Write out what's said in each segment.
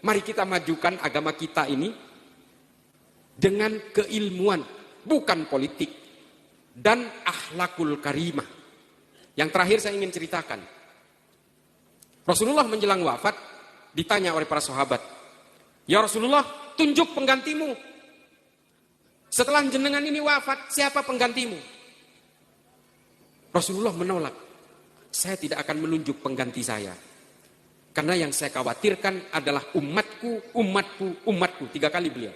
Mari kita majukan agama kita ini dengan keilmuan, bukan politik, dan akhlakul karimah. Yang terakhir saya ingin ceritakan. Rasulullah menjelang wafat ditanya oleh para sahabat, "Ya Rasulullah, tunjuk penggantimu. Setelah jenengan ini wafat, siapa penggantimu?" Rasulullah menolak. "Saya tidak akan menunjuk pengganti saya. Karena yang saya khawatirkan adalah umatku, umatku, umatku." 3 kali beliau.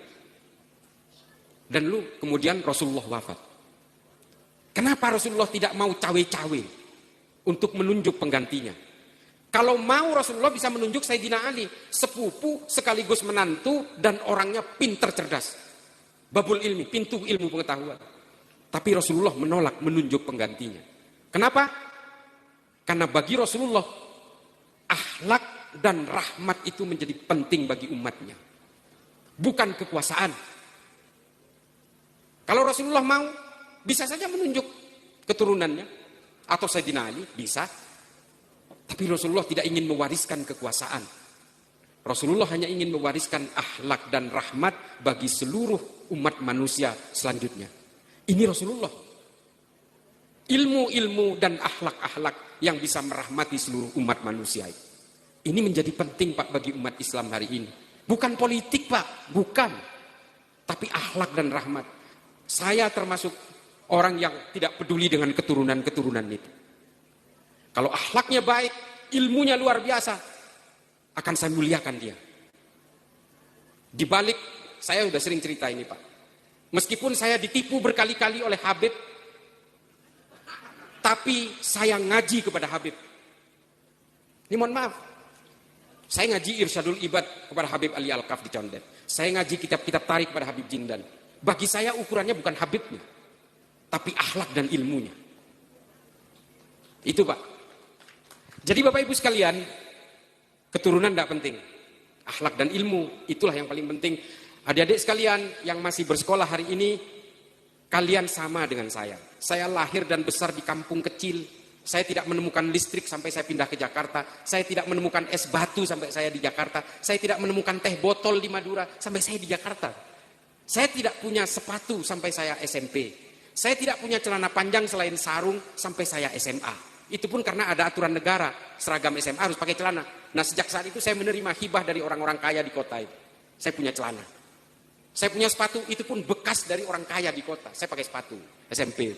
Dan kemudian Rasulullah wafat. Kenapa Rasulullah tidak mau cawe-cawe untuk menunjuk penggantinya? Kalau mau Rasulullah bisa menunjuk Sayyidina Ali, sepupu sekaligus menantu dan orangnya pintar cerdas. Babul ilmi, pintu ilmu pengetahuan. Tapi Rasulullah menolak menunjuk penggantinya. Kenapa? Karena bagi Rasulullah, akhlak dan rahmat itu menjadi penting bagi umatnya. Bukan kekuasaan. Kalau Rasulullah mau, bisa saja menunjuk keturunannya. Atau Sayyidina Ali, bisa. Tapi Rasulullah tidak ingin mewariskan kekuasaan. Rasulullah hanya ingin mewariskan akhlak dan rahmat bagi seluruh umat manusia selanjutnya. Ini Rasulullah. Ilmu-ilmu dan akhlak-akhlak yang bisa merahmati seluruh umat manusia. Ini menjadi penting Pak bagi umat Islam hari ini. Bukan politik Pak, bukan. Tapi akhlak dan rahmat. Saya termasuk orang yang tidak peduli dengan keturunan-keturunan itu. Kalau akhlaknya baik, ilmunya luar biasa, akan saya muliakan dia. Di balik, saya sudah sering cerita ini Pak. Meskipun saya ditipu berkali-kali oleh Habib, tapi saya ngaji kepada Habib. Ini mohon maaf. Saya ngaji Irsyadul Ibad kepada Habib Ali Al-Kaf di Condet. Saya ngaji kitab-kitab tarik kepada Habib Jindan. Bagi saya ukurannya bukan Habibnya, tapi akhlak dan ilmunya. Itu Pak. Jadi Bapak Ibu sekalian, keturunan tidak penting. Akhlak dan ilmu, itulah yang paling penting. Adik-adik sekalian yang masih bersekolah hari ini, kalian sama dengan saya. Saya lahir dan besar di kampung kecil. Saya tidak menemukan listrik sampai saya pindah ke Jakarta. Saya tidak menemukan es batu sampai saya di Jakarta. Saya tidak menemukan teh botol di Madura sampai saya di Jakarta. Saya tidak punya sepatu sampai saya SMP. Saya tidak punya celana panjang selain sarung sampai saya SMA. Itu pun karena ada aturan negara, seragam SMA harus pakai celana. Nah sejak saat itu saya menerima hibah dari orang-orang kaya di kota itu. Saya punya celana. Saya punya sepatu, itu pun bekas dari orang kaya di kota. Saya pakai sepatu SMP.